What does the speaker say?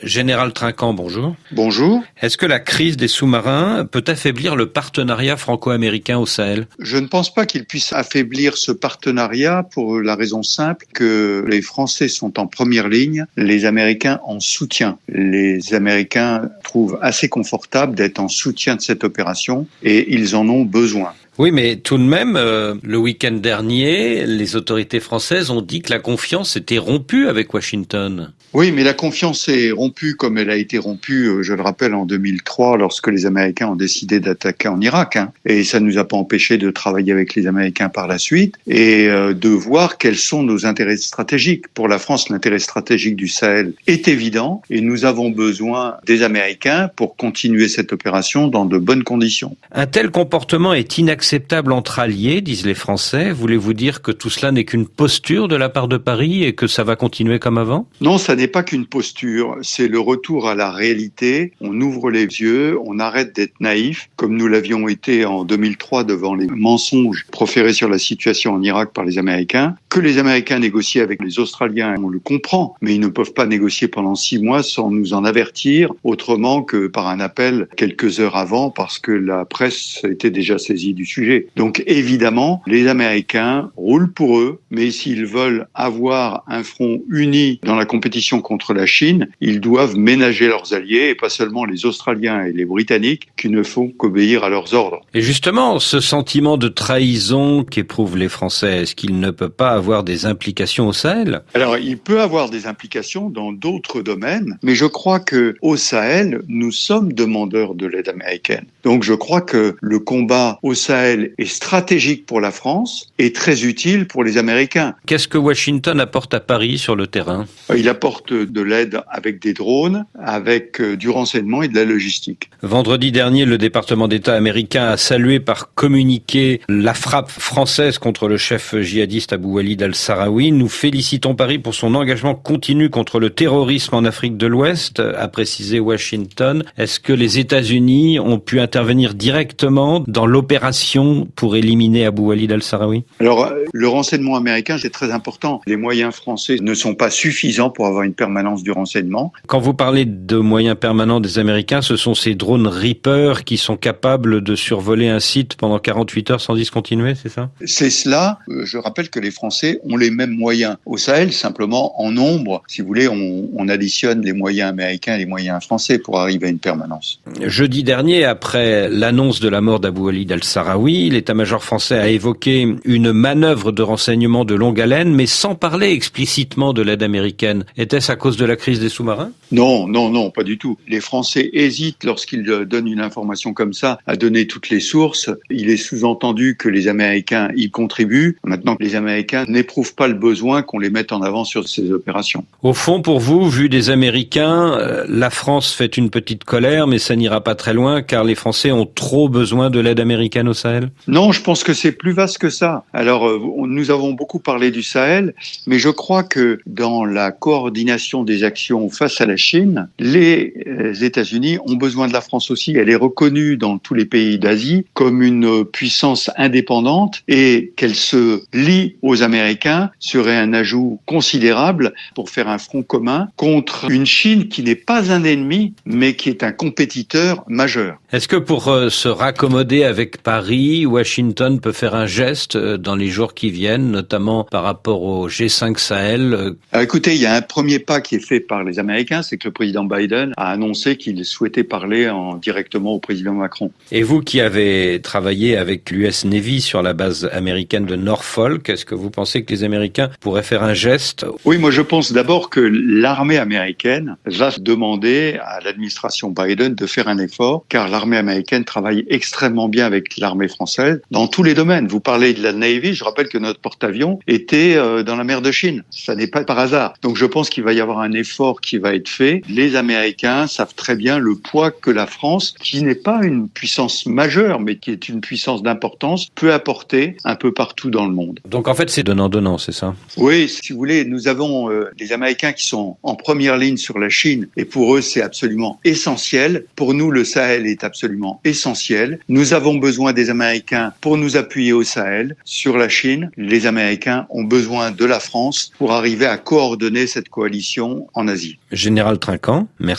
Général Trinquant, bonjour. Bonjour. Est-ce que la crise des sous-marins peut affaiblir le partenariat franco-américain au Sahel? Je ne pense pas qu'il puisse affaiblir ce partenariat pour la raison simple que les Français sont en première ligne, les Américains en soutien. Les Américains trouvent assez confortable d'être en soutien de cette opération et ils en ont besoin. Oui, mais tout de même, le week-end dernier, les autorités françaises ont dit que la confiance était rompue avec Washington. Oui, mais la confiance est rompue comme elle a été rompue, je le rappelle, en 2003, lorsque les Américains ont décidé d'attaquer en Irak. Et ça ne nous a pas empêché de travailler avec les Américains par la suite et de voir quels sont nos intérêts stratégiques. Pour la France, l'intérêt stratégique du Sahel est évident et nous avons besoin des Américains pour continuer cette opération dans de bonnes conditions. Un tel comportement est inacceptable entre alliés, disent les Français. Voulez-vous dire que tout cela n'est qu'une posture de la part de Paris et que ça va continuer comme avant? Non, ça n'est pas qu'une posture, c'est le retour à la réalité. On ouvre les yeux, on arrête d'être naïf, comme nous l'avions été en 2003 devant les mensonges proférés sur la situation en Irak par les Américains. Que les Américains négocient avec les Australiens, on le comprend, mais ils ne peuvent pas négocier pendant 6 mois sans nous en avertir, autrement que par un appel quelques heures avant, parce que la presse était déjà saisie du sujet. Donc évidemment, les Américains roulent pour eux, mais s'ils veulent avoir un front uni dans la compétition contre la Chine, ils doivent ménager leurs alliés et pas seulement les Australiens et les Britanniques qui ne font qu'obéir à leurs ordres. Et justement, ce sentiment de trahison qu'éprouvent les Français, est-ce qu'il ne peut pas avoir des implications au Sahel? Alors, il peut avoir des implications dans d'autres domaines, mais je crois que au Sahel, nous sommes demandeurs de l'aide américaine. Donc, je crois que le combat au Sahel est stratégique pour la France et très utile pour les Américains. Qu'est-ce que Washington apporte à Paris sur le terrain? Il apporte de l'aide avec des drones, avec du renseignement et de la logistique. Vendredi dernier, le département d'État américain a salué par communiqué la frappe française contre le chef djihadiste Abou Walid al-Sahraoui. Nous félicitons Paris pour son engagement continu contre le terrorisme en Afrique de l'Ouest, a précisé Washington. Est-ce que les États-Unis ont pu intervenir directement dans l'opération pour éliminer Abou Walid al-Sahraoui? Alors, le renseignement américain, c'est très important. Les moyens français ne sont pas suffisants pour avoir une permanence du renseignement. Quand vous parlez de moyens permanents des Américains, ce sont ces drones Reaper qui sont capables de survoler un site pendant 48 heures sans discontinuer, c'est ça? C'est cela. Je rappelle que les Français ont les mêmes moyens au Sahel, simplement en nombre. Si vous voulez, on additionne les moyens américains et les moyens français pour arriver à une permanence. Jeudi dernier, après l'annonce de la mort d'Abou Walid al-Sahraoui, l'état-major français a évoqué une manœuvre de renseignement de longue haleine, mais sans parler explicitement de l'aide américaine. Était-ce à cause de la crise des sous-marins? Non, pas du tout. Les Français hésitent lorsqu'ils donnent une information comme ça à donner toutes les sources. Il est sous-entendu que les Américains y contribuent. Maintenant, les Américains n'éprouvent pas le besoin qu'on les mette en avant sur ces opérations. Au fond, pour vous, vu des Américains, la France fait une petite colère, mais ça n'ira pas très loin car les Français ont trop besoin de l'aide américaine au Sahel? Non, je pense que c'est plus vaste que ça. Alors, nous avons beaucoup parlé du Sahel, mais je crois que dans la coordination des actions face à la Chine, les États-Unis ont besoin de la France aussi. Elle est reconnue dans tous les pays d'Asie comme une puissance indépendante et qu'elle se lie aux Américains serait un ajout considérable pour faire un front commun contre une Chine qui n'est pas un ennemi, mais qui est un compétiteur majeur. Est-ce que pour se raccommoder avec Paris, Washington peut faire un geste dans les jours qui viennent, notamment par rapport au G5 Sahel? Écoutez, il y a un premier pas qui est fait par les Américains, c'est que le président Biden a annoncé qu'il souhaitait parler directement au président Macron. Et vous qui avez travaillé avec l'US Navy sur la base américaine de Norfolk, est-ce que vous pensez que les Américains pourraient faire un geste? Oui, moi je pense d'abord que l'armée américaine va demander à l'administration Biden de faire un effort, car l'armée américaine travaille extrêmement bien avec l'armée française dans tous les domaines. Vous parlez de la Navy, je rappelle que notre porte-avions était dans la mer de Chine. Ça n'est pas par hasard. Donc je pense qu'il va y avoir un effort qui va être fait. Les Américains savent très bien le poids que la France, qui n'est pas une puissance majeure, mais qui est une puissance d'importance, peut apporter un peu partout dans le monde. Donc en fait c'est donnant-donnant, c'est ça? Oui, si vous voulez, nous avons les Américains qui sont en première ligne sur la Chine et pour eux c'est absolument essentiel. Pour nous le Sahel est absolument essentiel. Nous avons besoin des Américains pour nous appuyer au Sahel. Sur la Chine, les Américains ont besoin de la France pour arriver à coordonner cette coalition. coalition en Asie. Général Trinquant, merci.